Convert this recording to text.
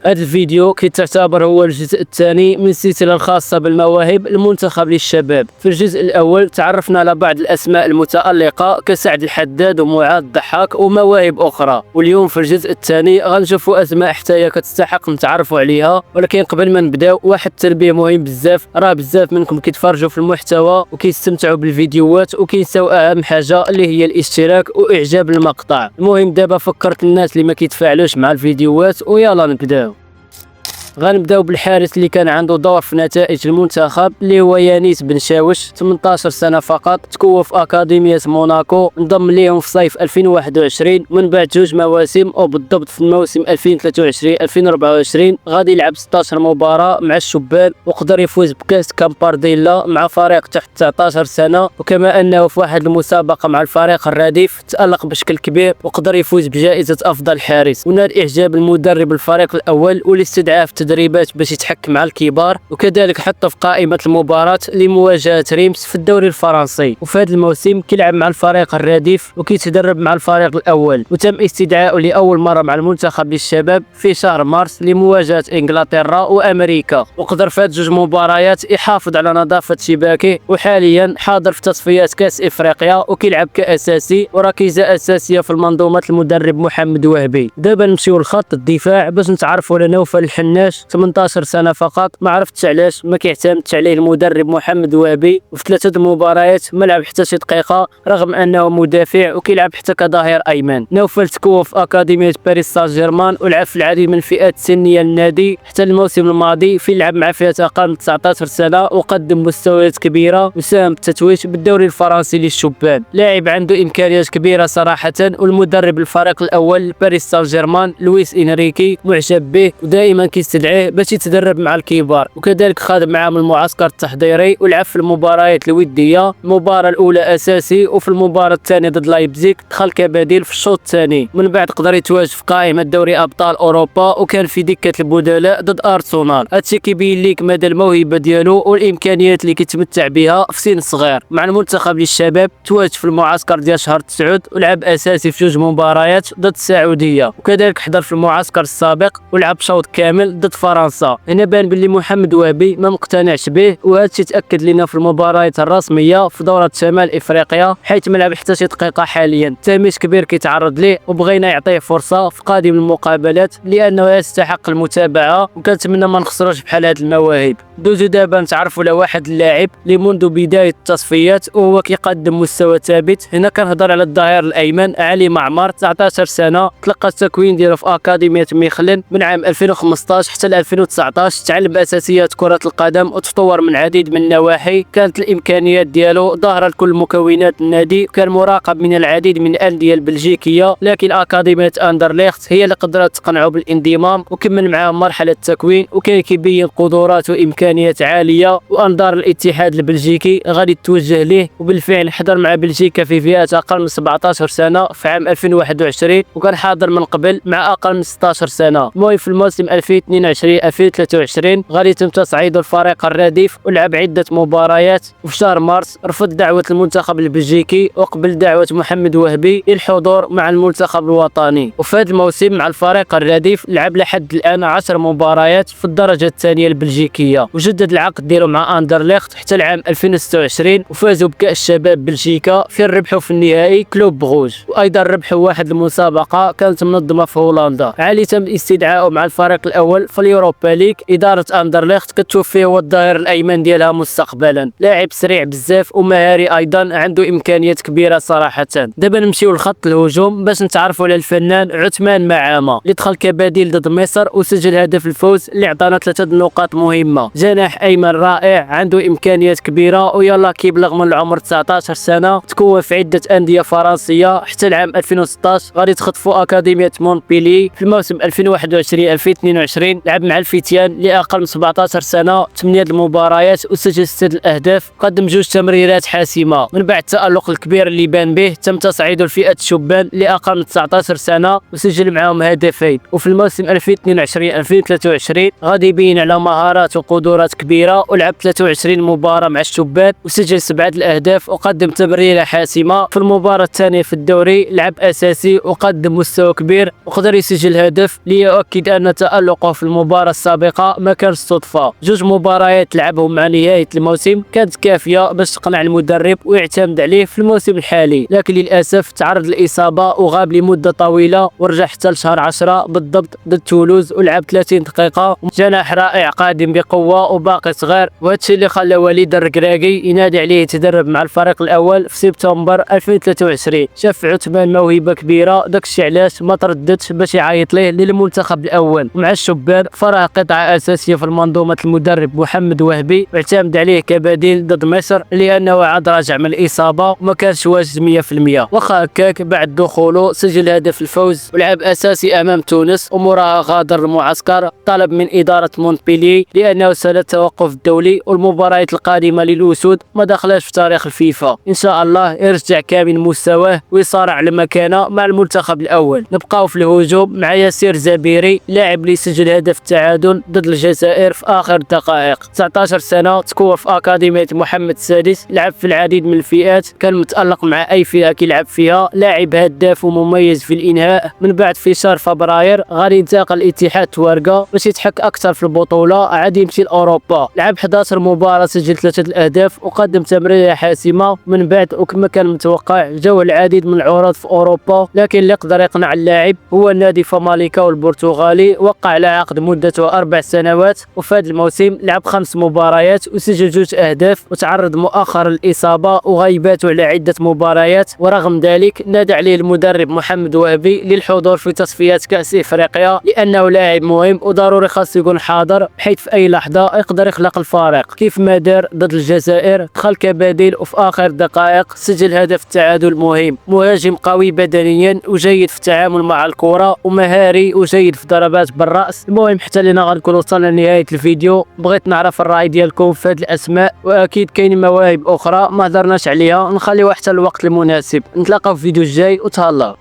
هذا الفيديو كيتعتبر هو الجزء الثاني من السلسلة الخاصة بالمواهب المنتخب للشباب. في الجزء الأول تعرفنا على بعض الأسماء المتألقة كسعد الحداد ومعاذ ضحاك ومواهب أخرى، واليوم في الجزء الثاني غنشوفوا أسماء حتى هي كتستحق نتعرفوا عليها. ولكن قبل ما نبداو واحد التنبيه مهم بزاف، راه بزاف منكم كيتفرجوا في المحتوى وكيستمتعوا بالفيديوهات وكينساو أهم حاجة اللي هي الاشتراك وإعجاب المقطع. المهم دابا فكرت الناس اللي ما كيتفاعلوش مع الفيديوهات ويلا نبداو. غنبداو بالحارس اللي كان عنده دور في نتائج المنتخب اللي هو يانيس بن شاوش، 18 سنه فقط، تكون في اكاديميه موناكو، انضم ليهم في صيف 2021 من بعد 2 مواسم، وبالضبط في الموسم 2023 2024 غادي يلعب 16 مباراه مع الشبان وقدر يفوز بكاس كامبارديلا مع فريق تحت 19 سنه، وكما انه في واحد المسابقه مع الفريق الرديف تالق بشكل كبير وقدر يفوز بجائزه افضل حارس، ونال اعجاب المدرب الفريق الاول واللي استدعاه في تدريبات باش يتحكم مع الكبار، وكذلك حطه في قائمه المباراه لمواجهه ريمس في الدوري الفرنسي. وفي هذا الموسم كيلعب مع الفريق الرديف وكيتدرب مع الفريق الاول، وتم استدعائه لاول مره مع المنتخب للشباب في شهر مارس لمواجهه انجلترا وامريكا، وقدر في هذه 2 مباريات يحافظ على نظافه شباكه، وحاليا حاضر في تصفيات كاس افريقيا وكيلعب كاساسي وركيزه اساسيه في المنظومه المدرب محمد وهبي. دابا نمشيو لخط الدفاع باش نتعرفوا على نوفل الحناش، 18 سنه فقط، ما عرفتش علاش ما كيعتمدش عليه المدرب محمد وهبي، وفي 3 المباريات ما لعب حتى شي دقيقه رغم انه مدافع وكيلعب حتى كظهير ايمن. نوفل تكون في اكاديميه باريس سان جيرمان ولعب في العديد من الفئات السنيه للنادي حتى الموسم الماضي في لعب مع فئه اقل من 19 سنه وقدم مستويات كبيره وساهم بالتتويج بالدوري الفرنسي للشبان. لاعب عنده امكانيات كبيره صراحه، والمدرب الفريق الاول باريس سان جيرمان لويس انريكي معجب به ودائما كيستدعيه باش يتدرب مع الكبار، وكذلك خادم معهم المعسكر التحضيري ولعب في المباريات الوديه، المباراه الاولى اساسي وفي المباراه الثانيه ضد لايبزيغ دخل كبديل في الشوط الثاني، من بعد قدر يتواجد في قائمه دوري ابطال اوروبا وكان في دكه البدلاء ضد ارسنال. هادشي كيبين لك مدى الموهبه ديالو والامكانيات اللي كيتمتع بها في سن صغير. مع المنتخب للشباب تواجد في المعسكر ديال شهر 9 ولعب اساسي في 2 مباريات ضد السعوديه، وكذلك حضر في المعسكر السابق ولعب شوط كامل ضد فرنسا. هنا بان باللي محمد وهبي ما مقتنعش به، وهذا الشيء تاكد لنا في المباريات الرسميه في دوره شمال افريقيا حيث ما لعب حتى شي دقيقه حاليا. تهميش كبير كيتعرض ليه وبغينا يعطيه فرصه في قادم المقابلات لانه يستحق المتابعه، وكنتمنى ما نخسروش بحال هاد المواهب. دوزو دابا نتعرفوا على واحد اللاعب اللي منذ بدايه التصفيات وهو كيقدم مستوى ثابت. هنا كنهضر على الظهير الايمن علي معمر، 19 سنه، تلقى التكوين ديالو في اكاديميه ميخلن من عام 2015 حتى 2019، تعلم اساسيات كره القدم وتطور من عديد من النواحي، كانت الامكانيات ديالو ظاهره لكل مكونات النادي، كان مراقب من العديد من الانديه البلجيكيه، لكن اكاديميه اندرليخت هي اللي قدرت تقنعه بالانضمام وكمل معاه مرحله التكوين، وكان كيبين قدرات وامكانيات عاليه، وانظار الاتحاد البلجيكي غادي توجه ليه، وبالفعل حضر مع بلجيكا في فئات اقل من 17 سنه في عام 2021 وكان حاضر من قبل مع اقل من 16 سنه. المهم في الموسم 2022 2023 غادي يتم تصعيد الفريق الرديف ولعب عده مباريات، وفي شهر مارس رفض دعوه المنتخب البلجيكي وقبل دعوه محمد وهبي للحضور مع المنتخب الوطني. وفي هذا الموسم مع الفريق الرديف لعب لحد الان 10 مباريات في الدرجه الثانيه البلجيكيه، وجدد العقد ديالو مع اندرليخت حتى العام 2026 وفازوا بكاس شباب بلجيكا فين ربحوا في النهائي كلوب بروج، وايضا ربحوا واحد المسابقه كانت منظمه في هولندا. عالي تم استدعائه مع الفريق الاول في اليوروبا ليغ. اداره اندرليخت كتشوف فيه هو الظهير الايمن ديالها مستقبلا، لاعب سريع بزاف ومهاري ايضا، عنده امكانيات كبيره صراحه. دابا نمشيو لخط الهجوم باش نتعرفوا على الفنان عثمان معامه اللي دخل كبديل ضد مصر وسجل هدف الفوز اللي عطانا 3 نقاط مهمه. جناح ايمن رائع، عنده امكانيات كبيره ويلا كيبلغ من العمر 19 سنه، تكون في عده انديه فرنسيه حتى العام 2016 غادي تخطفوا اكاديميه مونبيلي. في الموسم 2021 2022 لعب مع الفتيان لأقل من 17 سنة 8 المباريات وسجل 6 الأهداف، قدم 2 تمريرات حاسمة. من بعد التألق الكبير اللي بان به تم تصعيده لفئة الشبان لأقل من 19 سنة وسجل معهم هدفين. وفي الموسم 2022-2023 غادي يبين على مهارات وقدرات كبيرة، ولعب 23 مباراة مع الشبان وسجل 7 الأهداف وقدم تمريرة حاسمة. في المباراة الثانية في الدوري لعب أساسي وقدم مستوى كبير وقدر يسجل هدف، ليؤكد أن تألقه في المباراة السابقة ما كانش صدفة. 2 مباريات لعبهم مع نهاية الموسم كانت كافية باش تقنع المدرب ويعتمد عليه في الموسم الحالي، لكن للأسف تعرض للإصابة وغاب لمدة طويلة ورجع حتى لشهر 10 بالضبط ضد تولوز ولعب 30 دقيقة. جناح رائع قادم بقوة وباقي صغير، وهذا الشيء اللي خلى وليد الركراكي ينادي عليه يتدرب مع الفريق الأول في سبتمبر 2023. شاف عثمان موهبة كبيرة، داكشي علاش ما ترددش باش يعيط ليه للمنتخب الأول. مع الشبان فراه قطعة أساسية في منظومة المدرب محمد وهبي، واعتمد عليه كبديل ضد مصر لأنه عاد راجع من الإصابة وما كانش واجد 100%. واخا هكاك بعد دخوله سجل هدف الفوز ولعب أساسي أمام تونس، وموراها غادر المعسكر. طلب من إدارة مونتبيلي لأنه سنة التوقف الدولي والمباريات القادمة للأسود ما دخلش في تاريخ الفيفا. إن شاء الله يرجع كامل مستواه ويصارع على مكانه مع المنتخب الأول. نبقاو في الهجوم مع ياسير زبيري، لاعب اللي سجل هدف التعادل ضد الجزائر في آخر الدقائق. 19 سنة، تكون في أكاديمية محمد السادس، لعب في العديد من الفئات، كان متألق مع أي فئة كيلعب فيها، لاعب هداف ومميز في الإنهاء. من بعد في شهر فبراير غادي ينتقل لاتحاد توارقة باش يتحك أكثر في البطولة، عاد يمشي لأوروبا. لعب 11 مباراة سجل 3 الأهداف وقدم تمريرة حاسمة. من بعد وكما كان متوقع جاو العديد من العروض في أوروبا، لكن اللي قدر يقنع اللاعب هو النادي فاماليكا البرتغالي، وقع على عقد مدته 4 سنوات. وفي هذا الموسم لعب 5 مباريات وسجل 2 أهداف، وتعرض مؤخرا للإصابة وغيباته على عدة مباريات، ورغم ذلك نادى عليه المدرب محمد وهبي للحضور في تصفيات كأس إفريقيا لأنه لاعب مهم وضروري خاص يكون حاضر، بحيث في أي لحظة يقدر يخلق الفارق كيف ما دار ضد الجزائر. دخل كبديل وفي آخر دقائق سجل هدف التعادل مهم. مهاجم قوي بدنيا وجيد في التعامل مع الكرة ومهاري وجيد في ضربات بالرأس. المهم حتى لنا غنكون وصلنا لنهاية الفيديو، بغيت نعرف الرأي ديالكم في هذه الأسماء، وأكيد كاين مواهب أخرى ما هضرناش عليها، نخليوها حتى الوقت المناسب. نتلاقاو في الفيديو الجاي وتهلاو.